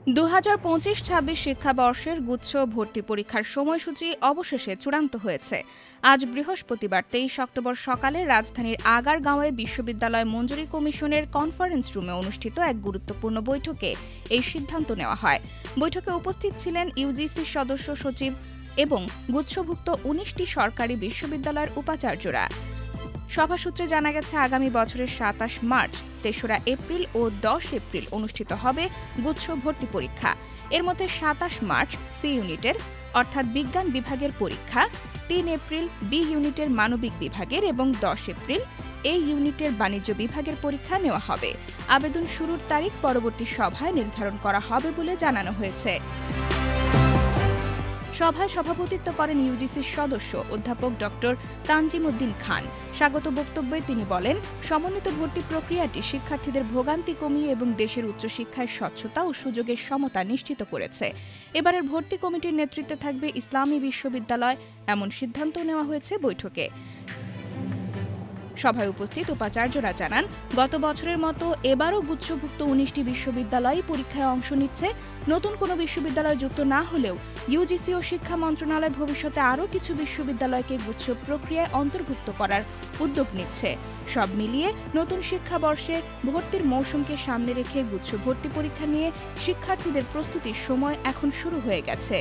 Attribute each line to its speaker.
Speaker 1: 2025-26 শিক্ষাবর্ষের গুচ্ছ ভর্তি পরীক্ষার সময়সূচি অবশেষে চূড়ান্ত হয়েছে। আজ বৃহস্পতিবার 23 অক্টোবর সকালে রাজধানীর আগারগাঁওয়ে বিশ্ববিদ্যালয় মঞ্জুরি কমিশনের কনফারেন্স রুমে অনুষ্ঠিত এক গুরুত্বপূর্ণ বৈঠকে এই সিদ্ধান্ত নেওয়া হয়। বৈঠকে উপস্থিত ছিলেন ইউজিসির সদস্য সচিব এবং গুচ্ছভুক্ত 19টি সরকারি বিশ্ববিদ্যালয়ের উপাচার্যরা। সভা সূত্রে জানা গেছে, আগামী বছরের 27 মার্চ, 3রা এপ্রিল ও 10 এপ্রিল অনুষ্ঠিত হবে গুচ্ছ ভর্তি পরীক্ষা। এর মধ্যে 27 মার্চ সি ইউনিটের অর্থাৎ বিজ্ঞান বিভাগের পরীক্ষা, 3 এপ্রিল বি ইউনিটের মানবিক বিভাগের এবং 10 এপ্রিল এ ইউনিটের বাণিজ্য বিভাগের পরীক্ষা নেওয়া হবে। আবেদন শুরুর তারিখ পরবর্তী সভায় নির্ধারণ করা হবে বলে জানানো হয়েছে। সভায় সভাপতিত্ব করেন ইউজিসির সদস্য অধ্যাপক ডক্টর তানজিমউদ্দিন খান। স্বাগত বক্তব্যে তিনি বলেন, সমন্বিত ভর্তি প্রক্রিয়াটি শিক্ষার্থীদের ভোগান্তি কমিয়ে এবং দেশের উচ্চশিক্ষায় স্বচ্ছতা ও সুযোগের সমতা নিশ্চিত করেছে। এবারের ভর্তি কমিটির নেতৃত্বে থাকবে ইসলামী বিশ্ববিদ্যালয়, এমন সিদ্ধান্ত নেওয়া হয়েছে বৈঠকে। সভায় উপস্থিত উপাচার্যরা জানান, গত বছরের মতো এবারও গুচ্ছভুক্ত 19টি বিশ্ববিদ্যালয় পরীক্ষায় অংশ নিচ্ছে। নতুন কোনো বিশ্ববিদ্যালয় যুক্ত না হলেও ইউজিসি ও শিক্ষা মন্ত্রণালয় ভবিষ্যতে আরও কিছু বিশ্ববিদ্যালয়কে গুচ্ছ প্রক্রিয়ায় অন্তর্ভুক্ত করার উদ্যোগ নিচ্ছে। সব মিলিয়ে নতুন শিক্ষাবর্ষে ভর্তির মৌসুমকে সামনে রেখে গুচ্ছ ভর্তি পরীক্ষা নিয়ে শিক্ষার্থীদের প্রস্তুতির সময় এখন শুরু হয়ে গেছে।